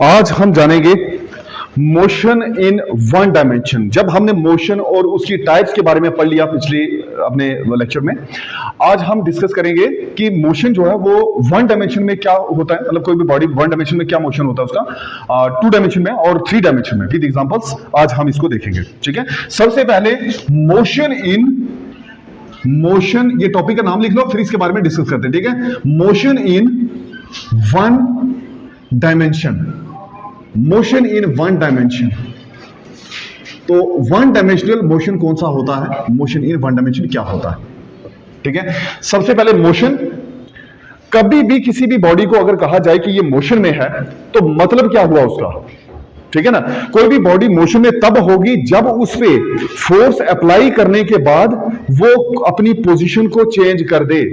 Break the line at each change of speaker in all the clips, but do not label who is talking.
आज हम जानेंगे मोशन इन वन डायमेंशन। जब हमने मोशन और उसकी टाइप्स के बारे में पढ़ लिया पिछले अपने लेक्चर में, आज हम डिस्कस करेंगे कि मोशन जो है वो वन डायमेंशन में क्या होता है, मतलब कोई भी बॉडी वन डायमेंशन में क्या मोशन होता है उसका, टू डायमेंशन में और थ्री डायमेंशन में। विद एग्जांपल्स आज हम इसको देखेंगे। ठीक है, सबसे पहले मोशन, ये टॉपिक का नाम लिख लो, फिर इसके बारे में डिस्कस करते हैं। ठीक है, motion in one dimension. Motion in one dimension, तो वन डायमेंशनल मोशन कौन सा होता है, मोशन इन वन डायमेंशन क्या होता है। ठीक है, सबसे पहले मोशन, कभी भी किसी भी बॉडी को अगर कहा जाए कि ये मोशन में है तो मतलब क्या हुआ उसका। ठीक है ना, कोई भी बॉडी मोशन में तब होगी जब उस पे फोर्स अप्लाई करने के बाद वो अपनी पोजीशन को चेंज कर दे।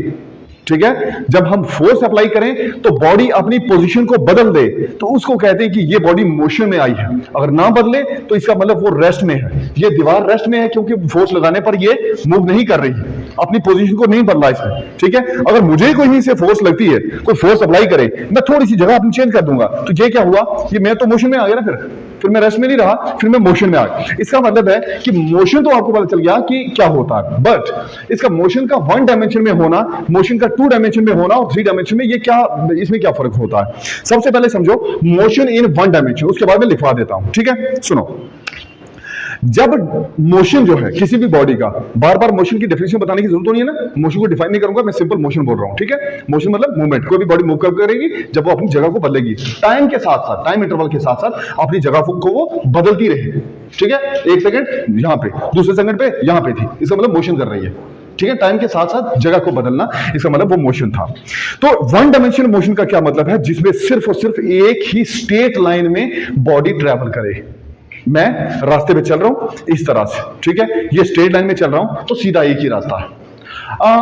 ठीक है, जब हम फोर्स अप्लाई करें तो बॉडी अपनी पोजीशन को बदल दे तो उसको कहते हैं कि ये बॉडी मोशन में आई है। अगर ना बदले तो इसका मतलब वो रेस्ट में है। ये दीवार रेस्ट में है क्योंकि फोर्स लगाने पर ये मूव नहीं कर रही है, अपनी पोजीशन को नहीं बदला इसने। ठीक है, अगर मुझे कोई से फोर्स लगती है, कोई फोर्स अप्लाई करे, मैं थोड़ी सी जगह अपनी चेंज कर दूंगा तो ये क्या हुआ, ये मैं तो मोशन में आ गया ना, फिर मैं रेस्ट में नहीं रहा, फिर मैं मोशन में आ गया। इसका मतलब है कि मोशन तो आपको पता चल गया कि क्या होता है, बट इसका मोशन का वन डायमेंशन में होना, मोशन का टू डायमेंशन में होना और थ्री डायमेंशन में, ये क्या, इसमें क्या फर्क होता है। सबसे पहले समझो मोशन इन वन डायमेंशन, उसके बाद में लिखवा देता हूं। ठीक है, सुनो। जब मोशन जो है किसी भी बॉडी का, बार बार मोशन की डेफिनेशन बताने की जरूरत नहीं है ना, मोशन को डिफाइन नहीं करूंगा, मैं सिंपल मोशन बोल रहा हूं। ठीक है, मोशन मतलब मूवमेंट, कोई भी बॉडी मूव करेगी जब वो अपनी जगह को बदलेगी, टाइम के साथ साथ, टाइम इंटरवल के साथ साथ अपनी जगह को वो बदलती रहे। ठीक है, एक सेकंड यहां पे, दूसरे सेकंड पे यहां पे थी, इसका मतलब मोशन कर रही है। ठीक है, टाइम के साथ साथ जगह को बदलना, इसका मतलब वो मोशन था। तो वन डायमेंशनल मोशन का क्या मतलब है, जिसमें सिर्फ और सिर्फ एक ही स्ट्रेट लाइन में बॉडी ट्रैवल करे। मैं रास्ते पे चल रहा हूं इस तरह से, ठीक है, ये स्ट्रेट लाइन में चल रहा हूं तो सीधा एक ही रास्ता है।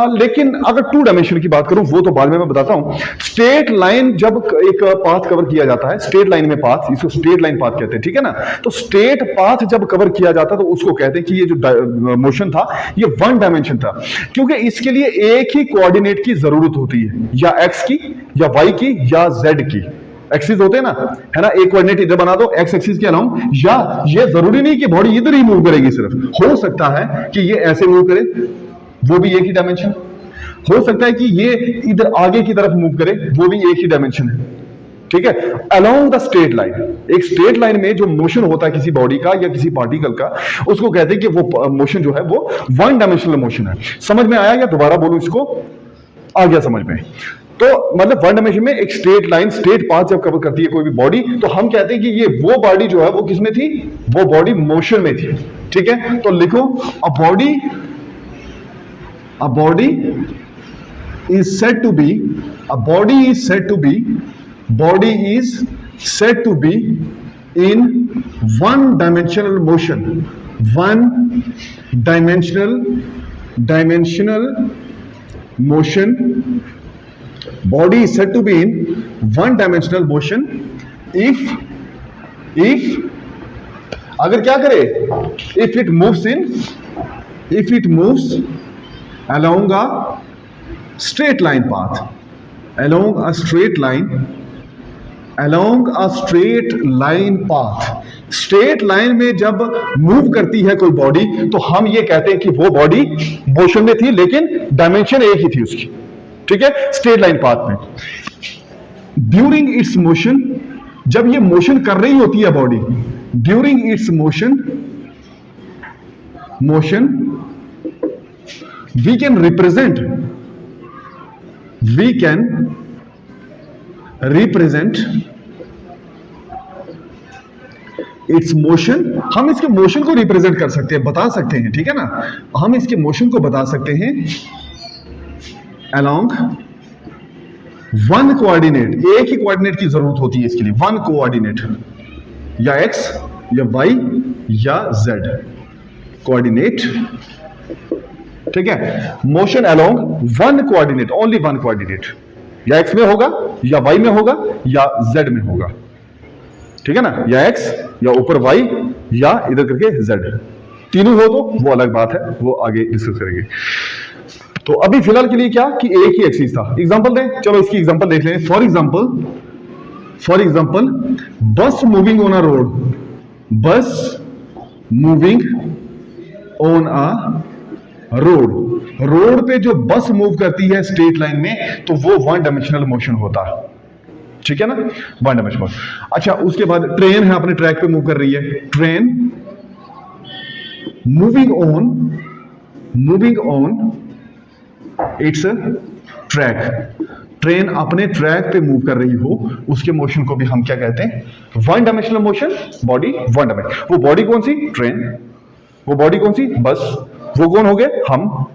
लेकिन अगर टू डायमेंशन की बात करूं वो तो बाद में मैं बताता हूं। स्ट्रेट लाइन जब एक पाथ कवर किया जाता है, स्ट्रेट लाइन में पाथ, इसको स्ट्रेट लाइन पाथ कहते हैं। ठीक है ना, तो स्ट्रेट पाथ जब कवर किया जाता है तो उसको कहते हैं कि ये जो मोशन था ये वन डायमेंशन था, क्योंकि इसके लिए एक ही कोऑर्डिनेट की जरूरत होती है, या एक्स की या वाई की या जेड की। एक्सिस होते हैं ना, है ना, एक कोऑर्डिनेट इधर बना दो एक्स एक्सिस के अलाउंग, या ये जरूरी नहीं कि बॉडी इधर ही मूव करेगी, सिर्फ हो सकता है कि ये ऐसे मूव करे, वो भी एक ही डायमेंशन। हो सकता है कि ये इधर आगे की तरफ मूव करे, वो भी एक ही डायमेंशन है। ठीक है, अलोंग द स्ट्रेट लाइन, एक स्ट्रेट लाइन में जो मोशन होता है किसी बॉडी का या किसी पार्टिकल का, उसको कहते हैं कि वो मोशन जो है वो वन डायमेंशनल मोशन है। समझ में आया या दोबारा बोलूं इसको, आ गया समझ में। तो मतलब वन डायमेंशन में एक स्ट्रेट लाइन, स्ट्रेट पाथ जब कवर करती है कोई भी बॉडी, तो हम कहते हैं कि ये वो बॉडी जो है वो किसमें थी, वो बॉडी मोशन में थी। ठीक है, तो लिखो a body is said to be in one dimensional motion, one dimensional motion. Body is said to be in one dimensional motion if अगर क्या करे, if it moves along a straight line path, along a straight line path. Straight line में जब move करती है कोई body तो हम ये कहते हैं कि वो बॉडी मोशन में थी, लेकिन डायमेंशन एक ही थी उसकी। ठीक है, स्ट्रेट लाइन पाथ में ड्यूरिंग इट्स मोशन, जब ये मोशन कर रही होती है body, during its motion we can represent its motion, हम इसके मोशन को रिप्रेजेंट कर सकते हैं, बता सकते हैं। ठीक है ना, हम इसके मोशन को बता सकते हैं along वन कोऑर्डिनेट, एक ही कोऑर्डिनेट की जरूरत होती है इसके लिए, वन कोऑर्डिनेट, या एक्स या वाई या जेड कोऑर्डिनेट। ठीक है, motion along one coordinate, only one coordinate, या एक्स में होगा या वाई में होगा या जेड में होगा। ठीक है ना, या एक्स या ऊपर वाई या इधर करके जेड, तीनों हो तो वो अलग बात है, वो आगे डिस्कस करेंगे। तो अभी फिलहाल के लिए क्या कि एक ही एक्सिस था। एग्जांपल दें, चलो इसकी एग्जांपल देख लें। फॉर फॉर एग्जाम्पल, बस मूविंग ऑन अ रोड, बस moving on a road, road पे जो बस मूव करती है स्ट्रेट लाइन में, तो वो वन डायमेंशनल मोशन होता है, ठीक है ना, वन डायमेंशनल। अच्छा, उसके बाद ट्रेन है, अपने ट्रैक पे मूव कर रही है, train moving on it's track, train अपने ट्रैक पे मूव कर रही हो, उसके मोशन को भी हम क्या कहते हैं, one dimensional motion, body one dimensional. वो बॉडी कौन सी, ट्रेन, वो बॉडी कौन सी, बस, वो कौन हो गए, हम।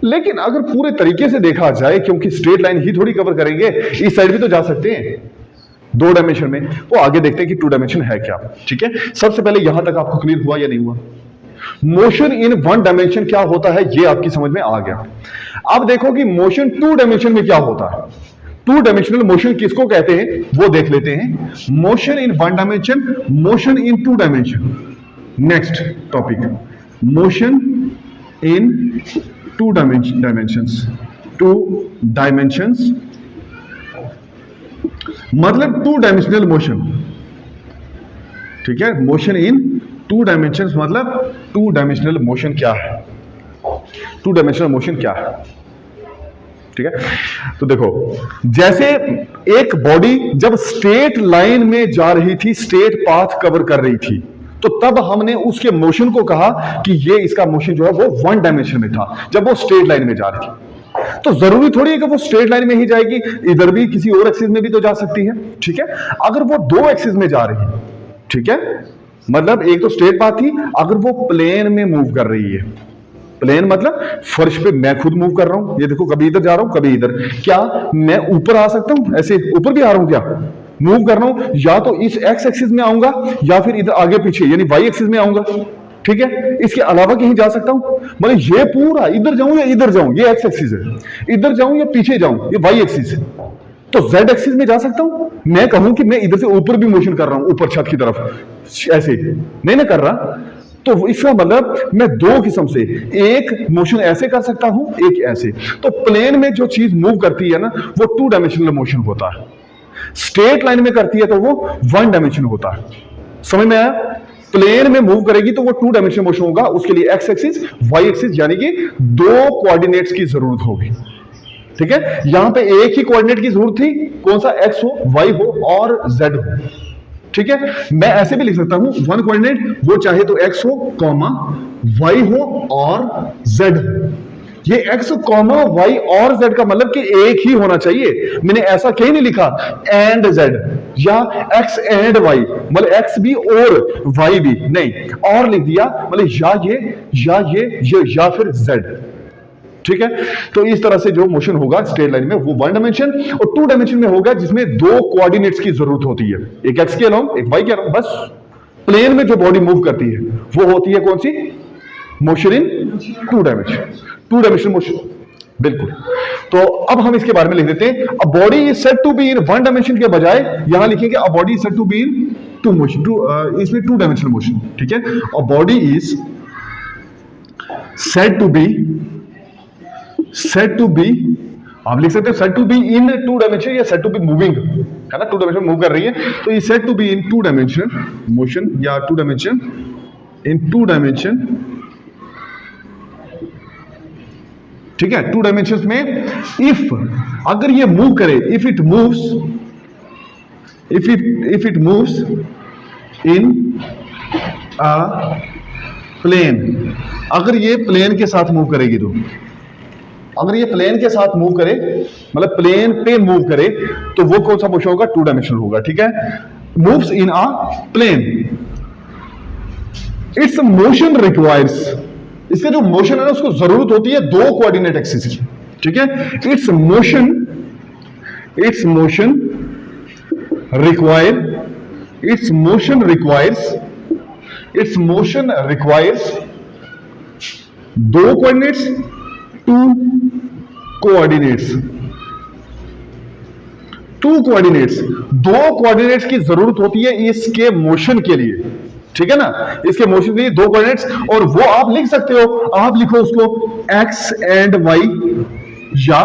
लेकिन अगर पूरे तरीके से देखा जाए, क्योंकि स्ट्रेट लाइन ही थोड़ी कवर करेंगे, इस साइड भी तो जा सकते हैं दो डायमेंशन में, वो आगे देखते हैं कि टू डायमेंशन है क्या, ठीक है। सबसे पहले यहां तक आपको क्लियर हुआ या नहीं हुआ, मोशन इन वन डायमेंशन क्या होता है, ये आपकी समझ में आ गया। अब देखो कि मोशन टू डायमेंशन में क्या होता है, टू डायमेंशनल मोशन किसको कहते हैं वो देख लेते हैं। Motion in one dimension, motion in two dimension. Next topic, motion in two dimensions, two dimensions मतलब टू डायमेंशनल मोशन, ठीक है। मोशन इन टू डायमेंशंस मतलब टू डायमेंशनल मोशन क्या है, टू डायमेंशनल मोशन क्या है, ठीक है। तो देखो, जैसे एक बॉडी जब स्ट्रेट लाइन में जा रही थी, स्ट्रेट पाथ कवर कर रही थी, तो तब हमने उसके मोशन को कहा कि ये इसका मोशन जो है वो वन डायमेंशन में था, जब वो स्ट्रेट लाइन में जा रही थी। तो जरूरी थोड़ी है कि वो स्ट्रेट लाइन में ही जाएगी, इधर भी किसी और एक्सिस में भी तो जा सकती है, ठीक है। अगर वो दो एक्सिस में जा रही है, ठीक है, मतलब एक तो स्ट्रेट पाथ थी, अगर वो प्लेन में मूव कर रही है, प्लेन मतलब फर्श पे मैं खुद मूव कर रहा हूं, ये देखो कभी इधर जा रहा हूं कभी इधर, क्या मैं ऊपर आ सकता हूं, ऐसे ऊपर भी आ रहा हूं, क्या मूव कर रहा हूं, या तो इस एक्स एक्सिस में आऊंगा या फिर इधर आगे पीछे यानी वाई एक्सिस में आऊंगा, ठीक है। इसके अलावा कहीं जा सकता हूं, मतलब ये पूरा इधर जाऊं या इधर जाऊं, ये एक्स एक्सिस है, इधर जाऊं या पीछे जाऊं, ये वाई एक्सिस है। तो जेड एक्सिस में जा सकता हूं, मैं कहूं कि मैं इधर से ऊपर भी मोशन कर रहा हूं, ऊपर छत की तरफ, ऐसे नहीं ना कर रहा। तो इसका मतलब मैं दो किस्म से, एक मोशन ऐसे कर सकता हूं, एक ऐसे। तो प्लेन में जो चीज मूव करती है ना, वो टू डायमेंशनल मोशन होता है, स्ट्रेट लाइन में करती है तो वो वन डायमेंशन होता है। समझ में आया, प्लेन में मूव करेगी तो वो टू डायमेंशनल मोशन होगा, उसके लिए एक्स एक्सिस वाई एक्सिस यानी कि दो कोऑर्डिनेट्स की जरूरत होगी, ठीक है। यहां पे एक ही कोऑर्डिनेट की जरूरत थी, कौन सा, एक्स हो, वाई हो और जेड हो, ठीक है। मैं ऐसे भी लिख सकता हूं, वन कोऑर्डिनेट, वो चाहे तो एक्स हो कॉमा वाई हो और जेड हो। ये एक्स कॉमा वाई और जेड का मतलब कि एक ही होना चाहिए, मैंने ऐसा कहीं नहीं लिखा एंड जेड या एक्स एंड वाई, मतलब एक्स भी और वाई भी नहीं, और लिख दिया, मतलब या या फिर जेड, ठीक है। तो इस तरह से जो मोशन होगा स्ट्रेट लाइन में वो वन डायमेंशन और टू डायमेंशन में होगा, जिसमें दो कोऑर्डिनेट्स की जरूरत होती है, एक एक्स के अलोंग एक वाई के अलोंग। बस प्लेन में जो बॉडी मूव करती है वो होती है कौन सी, motion in two dimension, two dimension motion, बिल्कुल। तो अब हम इसके बारे में लिख देते हैं, a body is said to be in one dimension के बजाय यहां लिखेंगे a body is said to be in two motion, इसमें टू डायमेंशनल मोशन, ठीक है। A body is said to be, आप लिख सकते हैं said to be in two dimension या सेड टू बी मूविंग, है ना, टू डायमेंशन मूव कर रही है, तो ये said to be in two dimension motion या two dimension, in two dimension, ठीक है। टू डायमेंशंस में इफ अगर ये मूव करे, if it moves in a plane, अगर ये प्लेन के साथ मूव करेगी, तो अगर ये प्लेन के साथ मूव करे, मतलब प्लेन पे मूव करे, तो वो कौन सा मोशन होगा, टू डायमेंशनल होगा, ठीक है। Moves in a plane, it's motion requires, इसका जो मोशन है ना उसको जरूरत होती है दो कोऑर्डिनेट एक्सिस की, ठीक है। इट्स मोशन रिक्वायर्स दो कोऑर्डिनेट्स, टू कोऑर्डिनेट्स, दो कोऑर्डिनेट्स की जरूरत होती है इसके मोशन के लिए, ठीक है ना, इसके मोशन के लिए दो कोऑर्डिनेट्स, और वो आप लिख सकते हो, आप लिखो उसको एक्स एंड वाई, या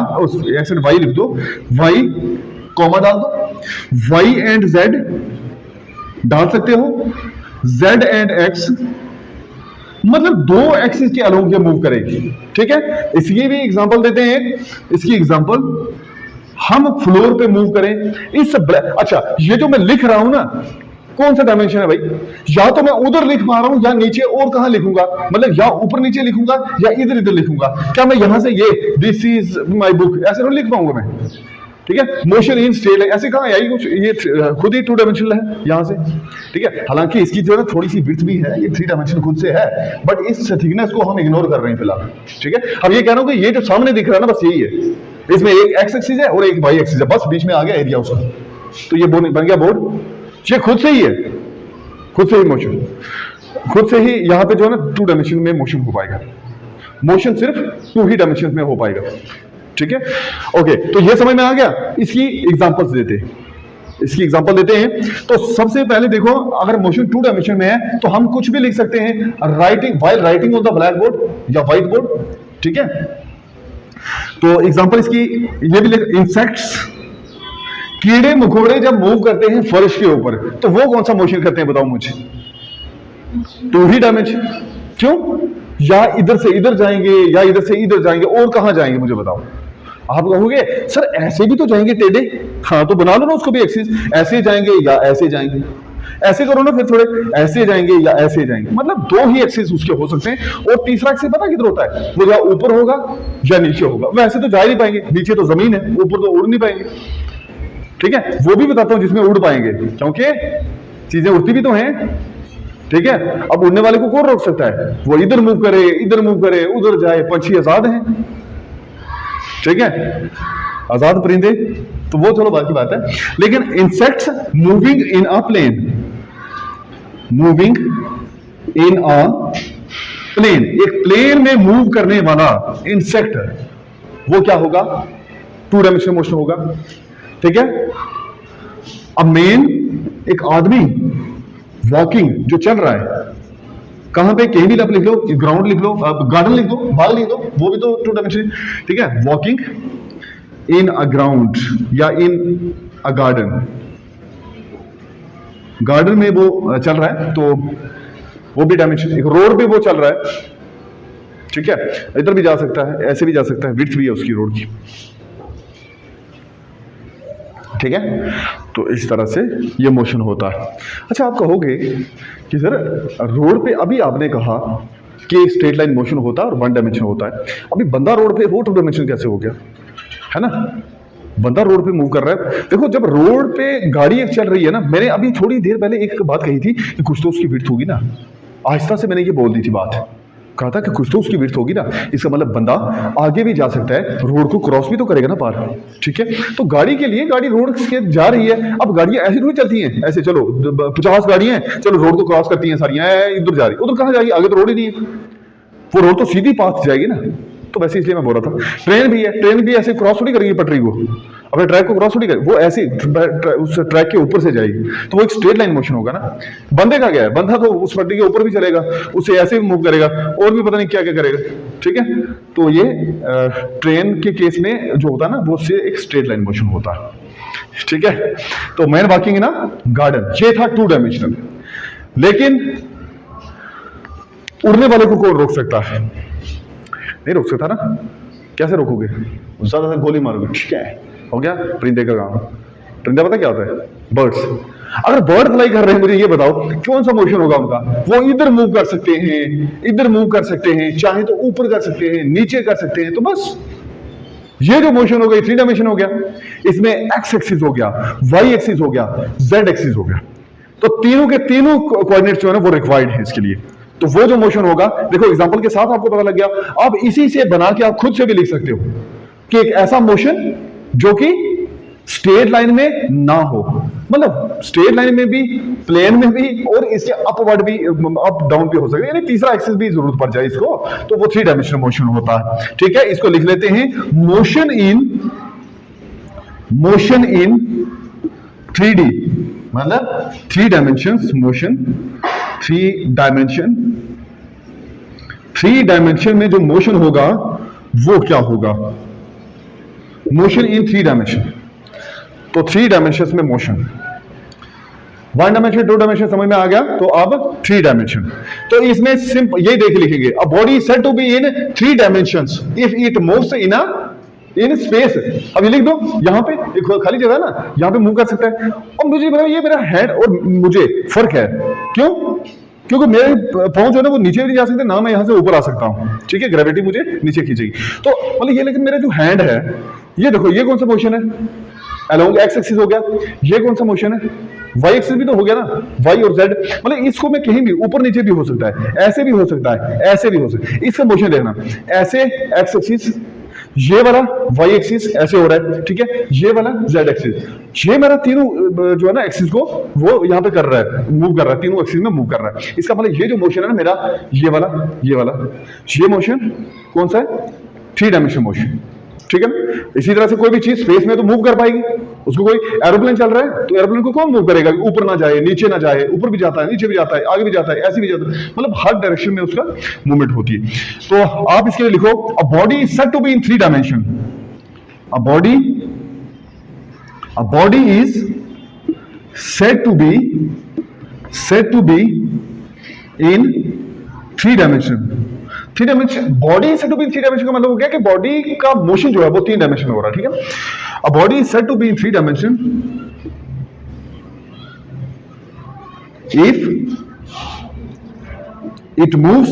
एक्स एंड वाई लिख दो, वाई कॉमा डाल दो, वाई एंड जेड डाल सकते हो, जेड एंड एक्स, मतलब दो एक्सिस के अलोंग ये मूव करेगी। ठीक है, इसकी भी एग्जांपल देते हैं। इसकी एग्जांपल, हम फ्लोर पे मूव करें इस अच्छा, ये जो मैं लिख रहा हूं ना, कौन सा डायमेंशन है भाई? या तो मैं उधर लिख पा रहा हूं या नीचे और कहां लिखूंगा, मतलब या ऊपर नीचे लिखूंगा या इधर इधर लिखूंगा। क्या मैं यहां से ये दिस इज माई बुक ऐसे नहीं लिख पाऊंगा मैं? ठीक है, मोशन इन स्टेट ऐसे कहां है? कुछ ये खुद ही 2 डायमेंशनल है यहां से। ठीक है, हालांकि इसकी जो है थोड़ी सी विड्थ भी है, ये 3 डायमेंशन खुद से है, बट इस थिकनेस को हम इग्नोर कर रहे हैं फिलहाल। ठीक है, अब ये कह रहा हूं कि ये जो सामने दिख रहा है ना, बस यही है। इसमें एक एक्स एक्सिस है और एक वाई एक्सिस है, बस बीच में आ गया एरिया उसका, तो ये बन गया बोर्ड। ये खुद से ही है, खुद से ही मोशन, खुद से ही यहां पे जो है ना 2 डायमेंशन में मोशन हो पाएगा। मोशन सिर्फ 2 ही डायमेंशन में हो पाएगा। ठीक है, ओके, तो ये समझ में आ गया। इसकी एग्जांपल्स देते हैं, इसकी एग्जांपल देते हैं। तो सबसे पहले देखो, अगर मोशन 2 डायमेंशन में है तो हम कुछ भी लिख सकते हैं, writing while writing on the black board या व्हाइट बोर्ड। ठीक है, तो एग्जांपल इसकी ये भी लिख, इंसेक्ट्स, कीड़े मकोड़े जब मूव करते हैं फर्श के ऊपर तो वो कौन सा मोशन करते हैं बताओ मुझे? 2 ही डायमेंशन। क्यों? या इधर से इधर जाएंगे या इधर से इधर जाएंगे, और कहां जाएंगे मुझे बताओ? आप कहोगे सर ऐसे भी तो जाएंगे टेढ़े, हाँ तो बना लो ना उसको भी एक्सिस, ऐसे जाएंगे या ऐसे जाएंगे, ऐसे करो ना, फिर थोड़े ऐसे जाएंगे या ऐसे जाएंगे, मतलब 2 ही एक्सिस उसके हो सकते हैं। और तीसरा एक्सिस पता किधर होता है? वो या ऊपर होगा या नीचे होगा। वैसे तो जा ही नहीं पाएंगे, नीचे तो जमीन है, ऊपर तो उड़ नहीं पाएंगे। ठीक है, वो भी बताता हूं जिसमें उड़ पाएंगे, क्योंकि चीजें उड़ती भी तो हैं। ठीक है, अब उड़ने वाले को कौन रोक सकता है? वो इधर मूव करे, इधर मूव करे, उधर जाए, पंछी आजाद हैं। ठीक है, आजाद परिंदे, तो वो चलो बाकी बात है। लेकिन insects moving in a plane, moving in a plane, एक प्लेन में मूव करने वाला इंसेक्ट, वो क्या होगा? 2 डायमेंशनल मोशन होगा। ठीक है, अब मेन एक आदमी वॉकिंग जो चल रहा है, कहां पे? कहीं भी आप लिख लो, ग्राउंड लिख लो, गार्डन लिख दो, बाग लिख दो, वो भी तो 2 डायमेंशन। ठीक है, वॉकिंग इन अ ग्राउंड या इन अ गार्डन, गार्डन में वो चल रहा है तो वो भी डायमेंशन। एक रोड पे वो चल रहा है, ठीक है, इधर भी जा सकता है, ऐसे भी जा सकता है, विड्थ भी है उसकी रोड की। ठीक है, तो इस तरह से ये मोशन होता है। अच्छा, आप कहोगे कि सर रोड पे अभी आपने कहा कि स्ट्रेट लाइन मोशन होता है और 1 डायमेंशन होता है, अभी बंदा रोड पे वो 2 डायमेंशन कैसे हो गया? है ना, बंदा रोड पे मूव कर रहा है। देखो, जब रोड पे गाड़ी एक चल रही है ना, मैंने अभी थोड़ी देर पहले एक बात कही थी कि कुछ तो उसकी विड्थ होगी ना, आहिस्ता से मैंने ये बोल दी थी बात, कहा था कि कुछ तो उसकी विड्थ होगी ना, इसका मतलब बंदा आगे भी जा सकता है, रोड को क्रॉस भी तो करेगा ना पार। ठीक है, तो गाड़ी के लिए, गाड़ी रोड से जा रही है, अब गाड़ियां ऐसी थोड़ी चलती हैं, ऐसे चलो 50 गाड़ियां हैं, चलो रोड को क्रॉस करती हैं सारी, इधर जा रही, उधर कहां जाएगी? आगे तो रोड ही नहीं है, वो रोड तो सीधी पाथ जाएगी ना। तो वैसे इसलिए मैं बोल रहा था, ट्रेन भी है, ट्रेन भी ऐसे क्रॉस थोड़ी करेगी पटरी को, अपने ट्रैक को क्रॉस थोड़ी करेगी, वो ऐसे उस ट्रैक के ऊपर से जाएगी, तो वो एक स्ट्रेट लाइन मोशन होगा ना। बंदे का क्या है? बंदा तो उस पटरी के ऊपर भी चलेगा, उसे ऐसे भी मूव करेगा, और भी पता नहीं क्या क्या करेगा। ठीक है, तो ये ट्रेन के केस में जो होता है ना, वो से एक स्ट्रेट लाइन मोशन होता है। ठीक है, तो man walking in a garden, ये था 2 डायमेंशनल। लेकिन उड़ने वाले को कौन रोक सकता है? नहीं रोक सकता ना, कैसे रोकोगे? ज्यादा गोली मारोगे, ठीक है, हो गया परिंदे का काम। परिंदा पता क्या होता है? बर्ड्स। अगर बर्ड फ्लाई कर रहे हैं, मुझे ये बताओ कौन सा मोशन होगा उनका? वो इधर मूव कर सकते हैं, इधर मूव कर सकते हैं, चाहे तो ऊपर कर सकते हैं, नीचे कर सकते हैं, तो बस ये जो मोशन हो गया 3 डायमेंशन हो गया। इसमें एक्स एक्सिस हो गया, वाई एक्सिस हो गया, जेड एक्सिस हो गया, तो तीनों के तीनों कोऑर्डिनेट्स जो है ना वो रिक्वायर्ड है इसके लिए। तो वो जो मोशन होगा, देखो एग्जांपल के साथ आपको पता लग गया। अब इसी से बना के आप खुद से भी लिख सकते हो कि एक ऐसा मोशन जो कि स्ट्रेट लाइन में ना हो, मतलब स्ट्रेट लाइन में भी, प्लेन में भी, और इसके अपवर्ड भी, अप डाउन भी हो सकता है, यानी तीसरा एक्सिस भी जरूरत पड़ जाए इसको, तो वो 3 डायमेंशनल मोशन होता है। ठीक है, इसको लिख लेते हैं मोशन इन 3D, मतलब 3 डायमेंशंस मोशन। 3 डायमेंशन में जो मोशन होगा वो क्या होगा? Motion in 3 dimension. तो 3 डायमेंशन में मोशन, 1 डायमेंशन 2 डायमेंशन समझ में आ गया, तो अब 3 डायमेंशन। तो इसमें सिंपल यही देख लिखेंगे, a body is said to be in 3 dimensions if it moves in space. अब ये लिख दो, यहां पे एक खाली जगह है ना, यहां पे मूव कर सकता है। और मुझे ये मेरा हेड और मुझे फर्क है, क्यों? क्योंकि मेरे पांव जो है ना वो नीचे भी नहीं जा सकते, ना मैं यहां से ऊपर आ सकता हूं, ठीक है, ग्रेविटी मुझे नीचे खींचेगी। तो मतलब ये, लेकिन मेरा जो हैंड है, ये देखो, ये कौन सा मोशन है? अलोंग एक्स एक्सिस हो गया। ये कौन सा मोशन है? वाई एक्सिस भी तो हो गया ना, वाई और जेड। मतलब इसको मैं कहीं भी, ऊपर नीचे भी हो सकता है, ऐसे भी हो सकता है, ऐसे भी हो सकता है। इसका मोशन देखना, ऐसे एक्स एक्सिस, ये वाला वाई एक्सिस ऐसे हो रहा है, ठीक है, ये वाला जेड एक्सिस। ये मेरा तीनों जो है ना एक्सिस को वो यहां पे कर रहा है, मूव कर रहा है, तीनों एक्सिस में मूव कर रहा है। इसका मतलब ये जो मोशन है ना मेरा, ये वाला, ये मोशन कौन सा है? 3 डायमेंशन मोशन, ठीक है ना। इसी तरह से कोई भी चीज स्पेस में तो मूव कर पाएगी। उसको कोई एरोप्लेन चल रहा है तो एरोप्लेन को कौन मूव करेगा? ऊपर ना जाए, नीचे ना जाए, ऊपर भी जाता है, नीचे भी जाता है, आगे भी जाता है, ऐसे भी जाता है, मतलब हर डायरेक्शन में उसका मूवमेंट होती है। तो आप इसके लिए लिखो, a body is said to be in 3 dimension. A body is said to be in 3 dimension. 3 dimension body said to be in 3 dimension का मतलब हो गया कि बॉडी का मोशन जो है वो 3 डायमेंशन में हो रहा है, ठीक है। A body is said to be in 3 dimension if it moves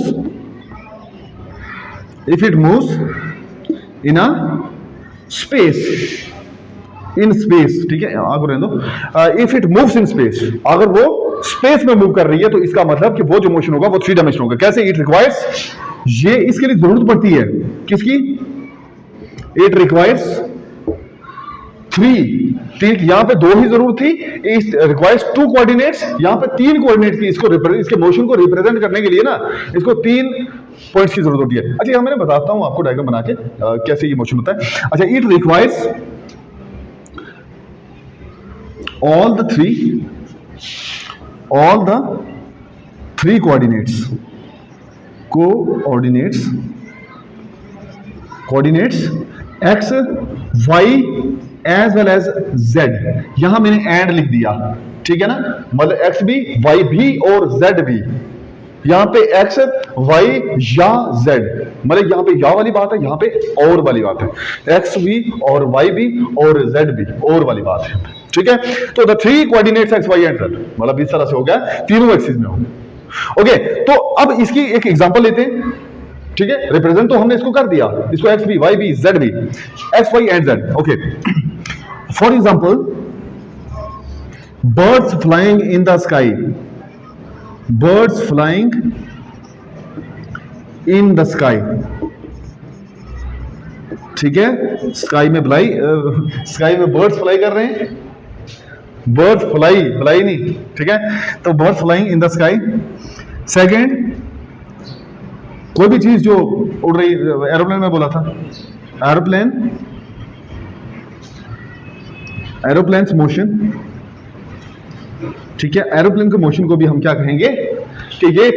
in a space, ठीक है, आगे रहने दो। If it moves in space, अगर वो स्पेस में मूव कर रही है तो इसका मतलब कि वो जो मोशन होगा वो 3 डायमेंशन होगा। कैसे? इट रिक्वायर्स, ये इसके लिए जरूरत पड़ती है किसकी? इट रिक्वायर्स 3, यहां पे 2 ही जरूरत थी, इट रिक्वायर्स 2 कोऑर्डिनेट्स, यहां पे 3 कोऑर्डिनेट की, इसके मोशन को रिप्रेजेंट करने के लिए ना इसको 3 पॉइंट्स की जरूरत होती है। अच्छा, यहां मैं बताता हूं आपको डायग्राम बना के कैसे ये मोशन होता है। अच्छा, it requires all the three coordinates x, y as well as z। यहां मैंने एंड लिख दिया, ठीक है ना, मतलब x भी, y भी और z भी। यहां पे x, y या z, मतलब यहां पे या वाली बात है, यहां पे और वाली बात है, x भी और y भी और z भी और वाली बात है, ठीक है। तो the 3 coordinates x, y and z, मतलब इस तरह से हो गया, तीनों एक्सिस में हो। ओके, तो अब इसकी एक एग्जांपल लेते हैं, ठीक है। रिप्रेजेंट तो हमने इसको कर दिया, इसको x भी, y भी, z भी, x, y and z। Okay, for example, birds flying in the sky, birds flying in the sky, ठीक है। स्काई में बर्ड्स फ्लाई कर रहे हैं, बर्ड्स फ्लाई नहीं, ठीक है। तो birds flying in the sky. Second, कोई भी चीज जो उड़ रही, एरोप्लेन में बोला था, एरोप्लेन्स मोशन, ठीक है। एरोप्लेन के मोशन को भी हम क्या कहेंगे कि ये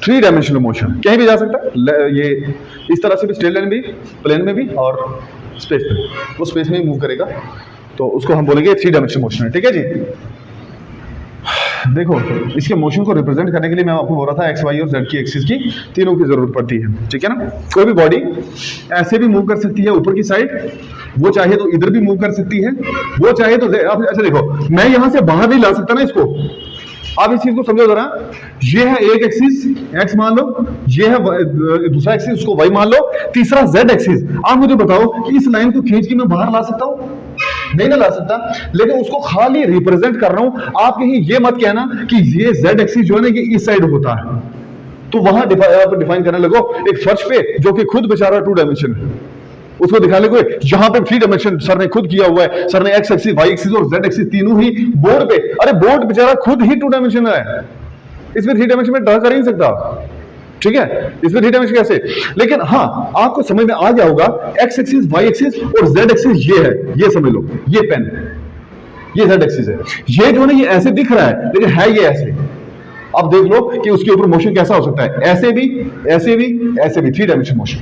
3 डायमेंशनल मोशन, कहीं भी जा सकता है, ये इस तरह से भी, स्ट्रेट लाइन भी, प्लेन में भी और स्पेस में, वो स्पेस में ही मूव करेगा, तो उसको हम बोलेंगे 3 डायमेंशनल मोशन है, ठीक है जी। देखो, इसके मोशन को रिप्रेजेंट करने के लिए मैं आपको बोल रहा था एक्स, वाई और जेड की एक्सिस की तीनों की जरूरत पड़ती है, ठीक है ना। कोई भी बॉडी ऐसे भी मूव कर सकती है ऊपर की साइड, वो चाहे तो इधर भी मूव कर सकती है, वो चाहे तो अच्छा देखो, मैं यहां से बाहर नहीं ला सकता ना इसको। आप इस चीज को समझो जरा, ये है एक एक्सिस x मान लो, ये है दूसरा एक्सिस, उसको y मान लो, तीसरा z एक्सिस। आप मुझे बताओ कि इस लाइन को खींच के मैं बाहर ला सकता हूं? नहीं ना ला सकता, लेकिन उसको खाली रिप्रेजेंट कर रहा हूं। आप कहीं ये मत कहना कि ये z एक्सिस जो है ना ये इस साइड होता है, तो वहां डिफाइन करने लगो एक फर्श पे जो कि खुद बेचारा 2 डायमेंशन है, उसको दिखाने को यहां पे 3 डायमेंशन सर ने खुद किया हुआ है। सर ने एक्स एक्सिस, वाई एक्सिस और जेड एक्सिस तीनों ही बोर्ड पे, अरे बोर्ड बेचारा खुद ही 2 डायमेंशन है, इसमें 3 डायमेंशन में ड्रा कर ही नहीं सकता, ठीक है। इसमें 3 डायमेंशन कैसे? लेकिन हाँ, आपको समझ में आ गया होगा, एक्स एक्सिस, वाई एक्सिस और जेड एक्सिस ये है, ये समझ लो, ये पेन, ये जेड एक्सिस है। ये जो है ये ऐसे दिख रहा है, लेकिन है ये ऐसे। अब देख लो कि उसके ऊपर मोशन कैसा हो सकता है, ऐसे भी, ऐसे भी, ऐसे भी, 3 डायमेंशन मोशन।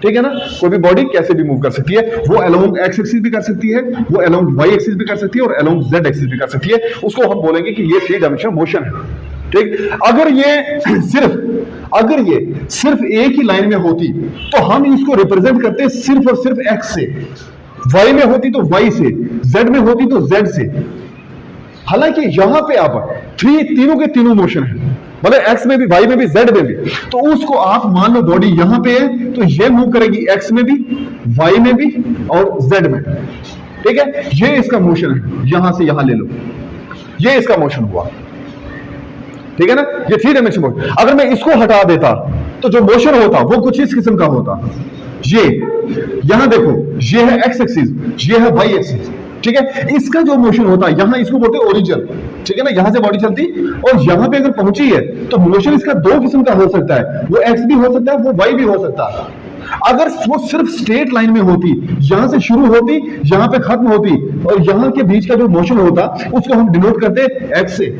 ठीक है ना। कोई भी बॉडी कैसे भी मूव कर सकती है, वो अलोंग एक्स एक्सिस भी कर सकती है, वो अलोंग वाई एक्सिस भी कर सकती है और अलोंग जेड एक्सिस भी कर सकती है। उसको हम बोलेंगे कि ये 3 डायमेंशनल मोशन है। ठीक, अगर ये सिर्फ एक ही लाइन में होती तो हम इसको रिप्रेजेंट करते सिर्फ और सिर्फ एक्स से, वाई में होती तो वाई से, जेड में होती तो जेड से। हालांकि यहां पे आप तीनों के तीनों मोशन है, मतलब एक्स में भी, वाई में भी, जेड में भी। तो उसको आप मान लो बॉडी यहां पे है तो ये मूव करेगी एक्स में भी, वाई में भी और जेड में। ठीक है, ये इसका मोशन है, यहां से यहां ले लो, ये इसका मोशन हुआ। ठीक है ना, ये 3 डायमेंशन मोशन। अगर मैं इसको हटा देता तो जो मोशन होता वो कुछ इस किस्म का होता। ये यहां देखो, ये है एक्स एक्सिस, ये है वाई एक्सिस। ठीक है, इसका जो मोशन होता है यहां, इसको बोलते हैं ओरिजिन। ठीक है ना, यहां से बॉडी चलती और यहां पे अगर पहुंची है तो मोशन इसका 2 किस्म का हो सकता है, वो एक्स भी हो सकता है, वो वाई भी हो सकता है। अगर वो सिर्फ स्ट्रेट लाइन में होती, यहां से शुरू होती, यहां पे खत्म होती और यहां के बीच का जो मोशन होता उसको हम डिनोट करते एक्स से।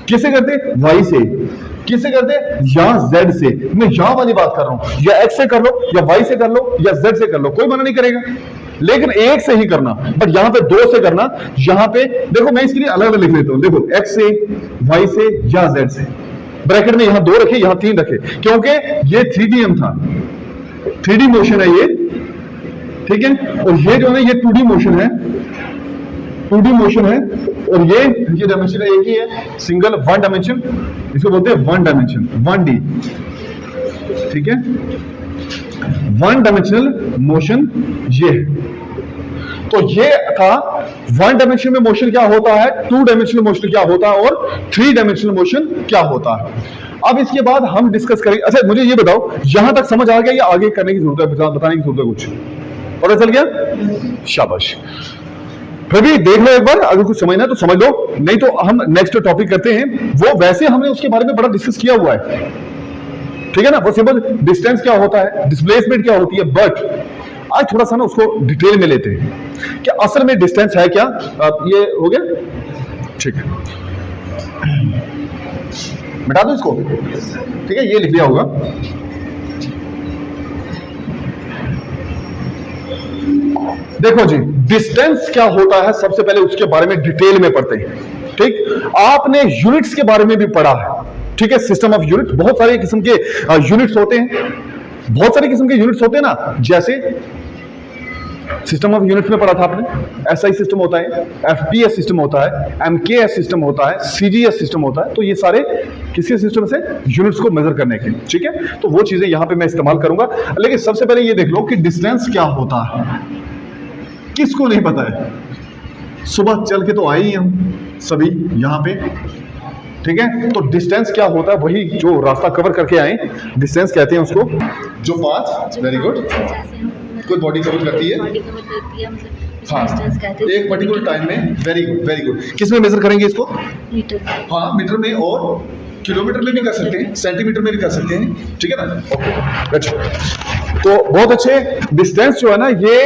किसे करते? वाई से। किसे करते? या जेड से। मैं या वाली बात कर रहा हूं, या एक्स से कर लो, या वाई से कर लो, या जेड से कर लो, कोई मना नहीं करेगा, लेकिन एक से ही करना। बट यहां पे 2 से करना। यहां पे देखो, मैं इसके लिए अलग अलग लिख लेता हूं। देखो, एक्स से, वाई से या जेड से। ब्रैकेट में यहां 2 रखे, यहां 3 रखे, क्योंकि ये 3DM था, 3D मोशन है ये। ठीक है, और ये जो है ये 2D मोशन है, 2D मोशन है। और ये डायमेंशन एक ही है, सिंगल 1 डायमेंशन, इसको बोलते हैं 1 डायमेंशन, 1D। ठीक है, 1 डायमेंशनल मोशन ये है। तो ये था 1 डायमेंशन में मोशन क्या होता है, 2 डायमेंशनल मोशन क्या होता है और 3 डायमेंशनल मोशन क्या होता है। अब इसके बाद हम डिस्कस करेंगे। अच्छा, मुझे ये बताओ, यहां तक समझ आ गया या आगे करने की जरूरत है, बताने की जरूरत है? कुछ पता चल गया? शाबाश। फिर भी देख लो एक बार, अगर कुछ समझना है तो समझ लो, नहीं तो हम नेक्स्ट टॉपिक करते हैं। वो वैसे हमने उसके बारे में बड़ा डिस्कस किया हुआ है। ठीक है ना, वो सिंपल डिस्टेंस क्या होता है, डिस्प्लेसमेंट क्या होती है, बट आज थोड़ा सा ना उसको डिटेल में लेते हैं कि असल में डिस्टेंस है क्या। ये हो गया, ठीक है, मिटा दो इसको। ठीक है, ये लिख लिया होगा। देखो जी, डिस्टेंस क्या होता है, सबसे पहले उसके बारे में डिटेल में पढ़ते हैं। ठीक, आपने यूनिट्स के बारे में भी पढ़ा है। ठीक है, सिस्टम ऑफ यूनिट, बहुत सारे किस्म के यूनिट्स होते हैं, बहुत सारे किस्म के यूनिट्स होते हैं ना। जैसे सिस्टम ऑफ यूनिट्स में पढ़ा था आपने, एसआई सिस्टम होता है, एफपीएस सिस्टम होता है, एमकेएस सिस्टम होता है, सीजीएस सिस्टम होता है। तो ये सारे किसी सिस्टम से यूनिट्स को मेजर करने के। ठीक है, तो वो चीजें यहां पे मैं इस्तेमाल करूंगा। लेकिन सबसे पहले ये देख लो कि डिस्टेंस क्या होता है, किसको नहीं पता है? सुबह चल के तो आए ही हम सभी यहां पे। ठीक है, तो डिस्टेंस क्या होता है, वही जो रास्ता कवर करके आए, डिस्टेंस कहते हैं उसको। जो पाथ, वेरी गुड, कोई बॉडी कवर करती है, हाँ, एक पर्टिकुलर टाइम में। Very good, very good. किस में मेजर करेंगे इसको? मीटर। हाँ, मीटर में और किलोमीटर में भी कर सकते हैं, सेंटीमीटर में भी कर सकते हैं। ठीक है ना, ओके, अच्छा। तो बहुत अच्छे। डिस्टेंस जो है ना, ये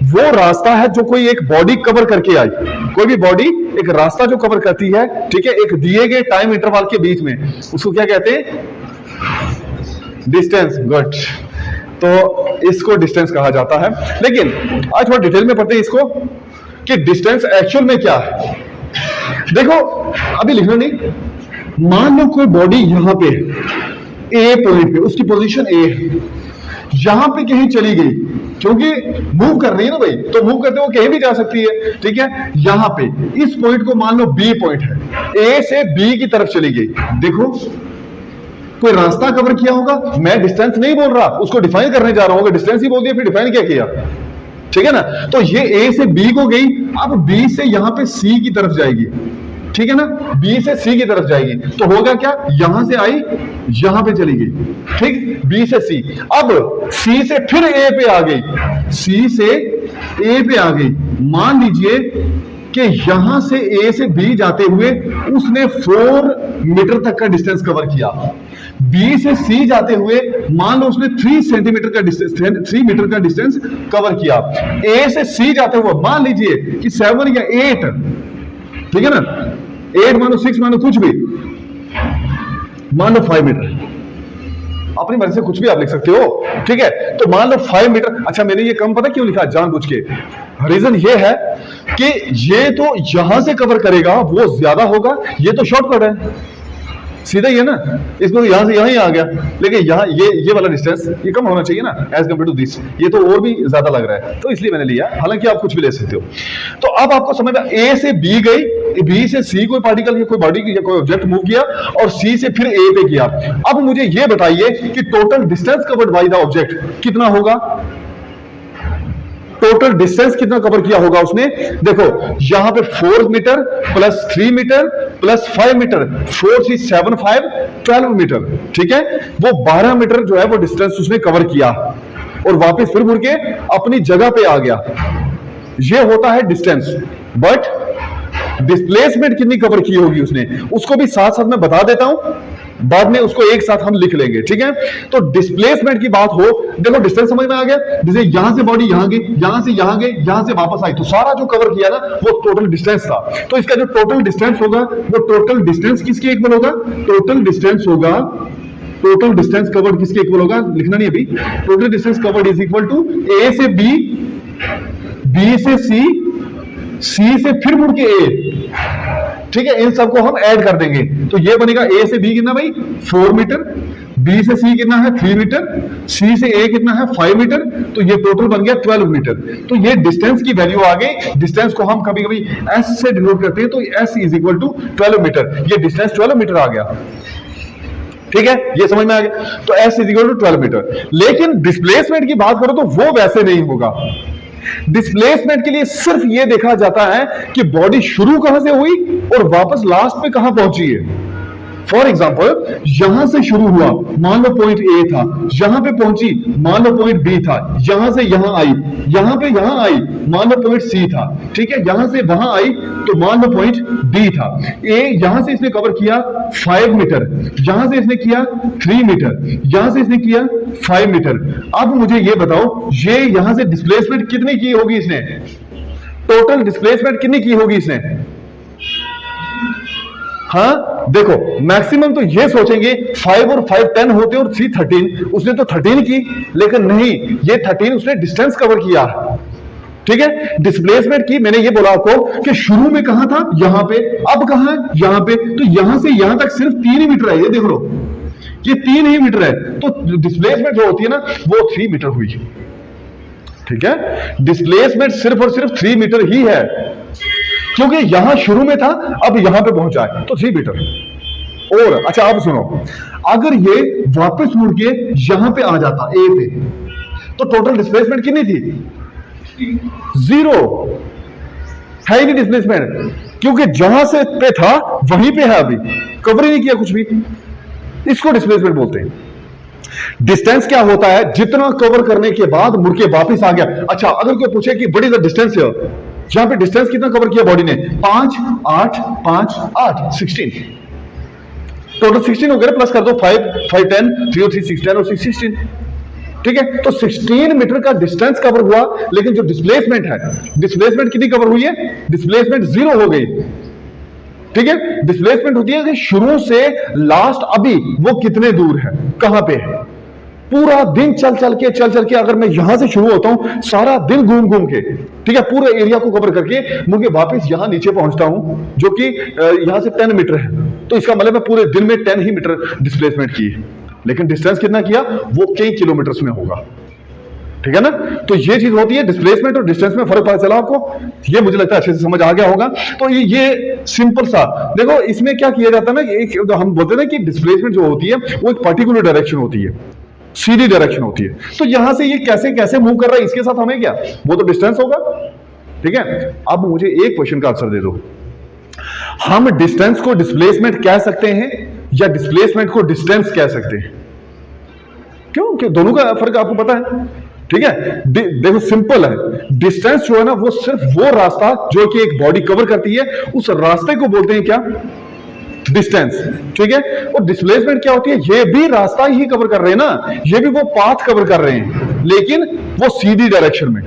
वो रास्ता है जो कोई एक बॉडी कवर करके आई। कोई भी बॉडी एक रास्ता जो कवर करती है, ठीक है, एक दिए गए टाइम इंटरवल के बीच में, उसको क्या कहते हैं? डिस्टेंस। गुड, तो इसको डिस्टेंस कहा जाता है। लेकिन आज थोड़ा डिटेल में पढ़ते हैं इसको कि डिस्टेंस एक्चुअल में क्या है। देखो, अभी लिखना नहीं, मान लो कोई बॉडी यहां पे ए पॉइंट पे, उसकी पोजीशन ए है, यहां पे कहीं चली गई, क्योंकि मूव कर रही है ना भाई, तो मूव करते हुए कहीं भी जा सकती है। ठीक है, यहां पे इस पॉइंट को मान लो बी पॉइंट है, ए से बी की तरफ चली गई। देखो, कोई रास्ता कवर किया होगा। मैं डिस्टेंस नहीं बोल रहा, उसको डिफाइन करने जा रहा हूं। डिस्टेंस ही बोल दिया, फिर डिफाइन क्या किया? ठीक है ना, तो ये ए से बी को गई, अब बी से यहां पे सी की तरफ जाएगी। ठीक है ना, बी से सी की तरफ जाएगी, तो होगा क्या? यहां से आई, यहां पे चली गई। ठीक, बी से सी, अब सी से फिर ए पे आ गई, सी से ए पे आ गई। मान लीजिए कि यहां से ए से बी जाते हुए उसने 4 मीटर तक का डिस्टेंस कवर किया। बी से सी जाते हुए मान लो उसने 3 सेंटीमीटर का डिस्टेंस, 3 मीटर का डिस्टेंस कवर किया। ए से सी जाते हुए मान लीजिए कि 7 या 8, ठीक है ना, 8 मानो, 6 मानो, कुछ भी, मान लो 5 मीटर। अपनी मर्जी से कुछ भी आप लिख सकते हो, ठीक है। तो मान लो 5 मीटर, अच्छा मैंने ये कम पता क्यों लिखा जानबूझ के, रीजन ये है कि ये तो यहां से कवर करेगा, वो ज्यादा होगा, ये तो शॉर्टकट है, सीधा ही है ना, इसमें यहां से यहां ही आ गया, लेकिन यहाँ ये वाला डिस्टेंस ये कम होना चाहिए ना एज कम्पेयर टू दिस, ये तो और भी ज्यादा लग रहा है, तो इसलिए मैंने लिया, हालांकि आप कुछ भी ले सकते हो। तो अब आपको समझ में, ए से बी गई, बी से सी कोई पार्टिकल या कोई बॉडी या कोई ऑब्जेक्ट मूव किया, और सी से फिर ए पे किया। अब मुझे ये बताइए कि total distance covered by the object कितना होगा, टोटल डिस्टेंस कितना कवर किया होगा उसने। देखो यहां पे 4 metre plus 3 metre plus 5 metre, 4 3 7 5 12 metre, ठीक है। वो 12 मीटर जो है वो डिस्टेंस उसने कवर किया और वापस फिर मुड़ के अपनी जगह पे आ गया। ये होता है डिस्टेंस, बट डिस्प्लेसमेंट कितनी कवर की होगी उसने, उसको भी साथ साथ मैं बता देता हूं, बाद में उसको एक साथ हम लिख लेंगे, ठीक है। तो डिस्प्लेसमेंट की बात हो, देखो डिस्टेंस समझ में आ गया, जैसे यहां से बॉडी यहां गई, यहां से यहां गई, यहां से वापस आई, तो सारा जो कवर किया ना वो टोटल डिस्टेंस था। तो इसका जो टोटल डिस्टेंस होगा वो टोटल डिस्टेंस किसके इक्वल होगा, टोटल डिस्टेंस होगा, टोटल डिस्टेंस कवर्ड किसके इक्वल होगा, लिखना नहीं अभी, total distance covered is equal to A से बी, बी से सी, सी से फिर मुड़ के ए, ठीक है। इन सबको हम ऐड कर देंगे तो ये बनेगा ए से बी कितना भाई 4 मीटर, बी से सी कितना है 3 मीटर, सी से ए कितना है 5 मीटर, तो ये टोटल बन गया 12 मीटर। तो ये डिस्टेंस की वैल्यू आ गई, डिस्टेंस को हम कभी कभी एस से डिनोट करते हैं, तो S is equal to 12 metre, ये डिस्टेंस 12 मीटर आ गया, ठीक है, ये समझ में आ गया। तो S is equal to 12 metre. लेकिन डिस्प्लेसमेंट की बात करो तो वो वैसे नहीं होगा। डिस्प्लेसमेंट के लिए सिर्फ यह देखा जाता है कि बॉडी शुरू कहां से हुई और वापस लास्ट पे कहां पहुंची है। फॉर एग्जाम्पल यहां से शुरू हुआ, मान लो पॉइंट ए था, यहां पे पहुंची, मान लो पॉइंट बी था, यहां से यहां आई, यहां पे यहां आई, मान लो पॉइंट सी था, ठीक है, यहां से वहां आई तो मान लो पॉइंट डी था। ए यहां से इसने कवर किया 5 मीटर, यहां से इसने किया 3 मीटर, यहां से इसने किया 5 मीटर। अब मुझे ये बताओ ये यहां से डिस्प्लेसमेंट कितनी की होगी इसने, टोटल डिस्प्लेसमेंट कितनी की होगी इसने। हाँ देखो मैक्सिमम तो ये सोचेंगे 5 और 5 10 होते और 3 13, उसने तो 13 की, लेकिन नहीं, ये 13 उसने डिस्टेंस कवर किया, ठीक है। डिस्प्लेसमेंट की मैंने ये बोला आपको कि शुरू में कहां था, यहां पे, अब कहां है, यहां पे, तो यहां से यहां तक सिर्फ 3 ही मीटर है, ये देख लो ये 3 ही मीटर है, तो डिस्प्लेसमेंट जो होती है ना वो 3 मीटर हुई, ठीक है। डिस्प्लेसमेंट सिर्फ और सिर्फ 3 मीटर ही है, क्योंकि यहां शुरू में था अब यहां पे पहुंचा है तो 3 मीटर। और अच्छा आप सुनो, अगर ये वापस मुड़ के यहां पे आ जाता ए पे, तो टोटल डिस्प्लेसमेंट कितनी थी, 0 है ही नहीं डिस्प्लेसमेंट, क्योंकि जहां से पे था वहीं पे है, अभी कवर ही नहीं किया कुछ भी, इसको डिस्प्लेसमेंट बोलते हैं। डिस्टेंस क्या होता है, जितना कवर करने के बाद मुड़ के वापस आ गया। अच्छा अगर कोई पूछे कि what is the distance here, यहां पे डिस्टेंस कितना कवर किया बॉडी ने, 5 8 5 8 16, टोटल 16 हो गया, प्लस कर दो 5 5 10 3 और 3 6 10 और 6 16, ठीक है। तो 16 मीटर का डिस्टेंस कवर हुआ, लेकिन जो डिस्प्लेसमेंट है, डिस्प्लेसमेंट कितनी कवर हुई है, डिस्प्लेसमेंट 0 हो गई, ठीक है। डिस्प्लेसमेंट होती है कि शुरू से लास्ट अभी वो कितने दूर है, कहां पे है। पूरा दिन चल चल के अगर मैं यहां से शुरू होता हूं सारा दिन घूम घूम के, ठीक है, पूरे एरिया को कवर करके मुझे वापस यहां नीचे पहुंचता हूं जो कि यहां से 10 मीटर है, तो इसका मतलब मैं पूरे दिन में 10 ही मीटर डिस्प्लेसमेंट की, लेकिन डिस्टेंस कितना किया वो कई किलोमीटर्स में होगा, ठीक है ना। तो ये चीज होती है, डिस्प्लेसमेंट और डिस्टेंस में फर्क पता चला आपको, ये मुझे लगता है अच्छे से समझ आ गया होगा। तो ये सिंपल सा देखो, इसमें क्या किया जाता है ना, एक हम बोलते हैं कि डिस्प्लेसमेंट जो होती है वो एक पर्टिकुलर डायरेक्शन होती है, सीधी डायरेक्शन होती है, तो यहां से ये कैसे कैसे मूव कर रहा है इसके साथ हमें क्या, वो तो डिस्टेंस होगा, ठीक है। अब मुझे एक क्वेश्चन का आंसर दे दो, हम डिस्टेंस को डिस्प्लेसमेंट कह सकते हैं या डिस्प्लेसमेंट को डिस्टेंस कह सकते हैं, क्यों दोनों का फर्क आपको पता है, ठीक है। देखो सिंपल है, डिस्टेंस जो है ना वो सिर्फ वो रास्ता जो कि एक बॉडी कवर करती है, उस रास्ते को बोलते हैं क्या, डिस्टेंस, ठीक है। और डिस्प्लेसमेंट क्या होती है, ये भी रास्ता ही कवर कर रहे हैं ना, ये भी वो पाथ कवर कर रहे हैं, लेकिन वो सीधी डायरेक्शन में।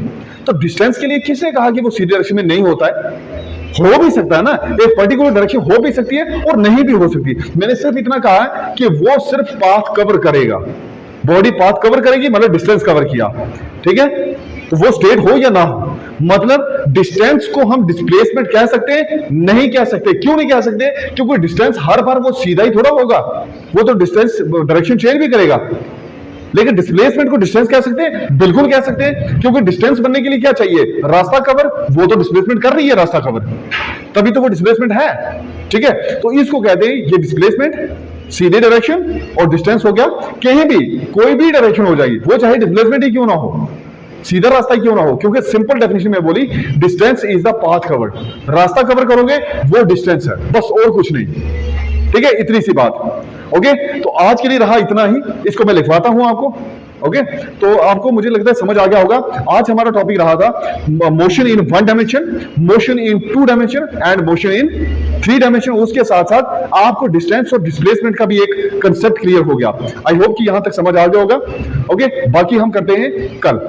तो डिस्टेंस के लिए किसने कहा कि वो सीधी डायरेक्शन में नहीं होता है, हो भी सकता है ना, एक पर्टिकुलर डायरेक्शन हो भी सकती है और नहीं भी हो सकती। मैंने सिर्फ इतना कहा है कि वो सिर्फ पाथ कवर करेगा, बॉडी पाथ कवर करेगी मतलब डिस्टेंस कवर किया, ठीक है। तो वो स्टेट हो या ना हो, मतलब डिस्टेंस को हम डिस्प्लेसमेंट कह सकते हैं? नहीं कह सकते। क्यों नहीं कह सकते? क्योंकि डिस्टेंस हर बार वो सीधा ही थोड़ा होगा, वो तो डिस्टेंस डायरेक्शन चेंज भी करेगा। लेकिन डिस्प्लेसमेंट को डिस्टेंस कह सकते हैं? बिल्कुल कह सकते हैं, क्योंकि डिस्टेंस बनने के लिए क्या चाहिए? रास्ता कवर। वो तो डिस्प्लेसमेंट कर रही है रास्ता कवर, तभी तो वो डिस्प्लेसमेंट है, ठीक है। तो इसको कहते हैं ये डिस्प्लेसमेंट सीधे डायरेक्शन, और डिस्टेंस हो गया कहीं भी कोई भी डायरेक्शन हो जाएगी, वो चाहे डिस्प्लेसमेंट ही क्यों ना हो, सीधा रास्ता क्यों ना हो, क्योंकि सिंपल डेफिनेशन में बोली distance is the path covered. रास्ता कवर करोगे वो डिस्टेंस है, बस और कुछ नहीं, ठीक है। इतनी सी बात। ओके, तो आज के लिए रहा इतना ही, इसको मैं लिखवाता हूं आपको। ओके, तो आपको मुझे लगता है समझ आ गया होगा। आज हमारा टॉपिक रहा था motion in 1 dimension, motion in 2 dimension and motion in 3 dimension. उसके साथ साथ आपको डिस्टेंस और डिस्प्लेसमेंट का भी एक कंसेप्ट क्लियर हो गया। आई होप कि यहां तक समझ आ गया होगा। ओके, बाकी हम करते हैं कल।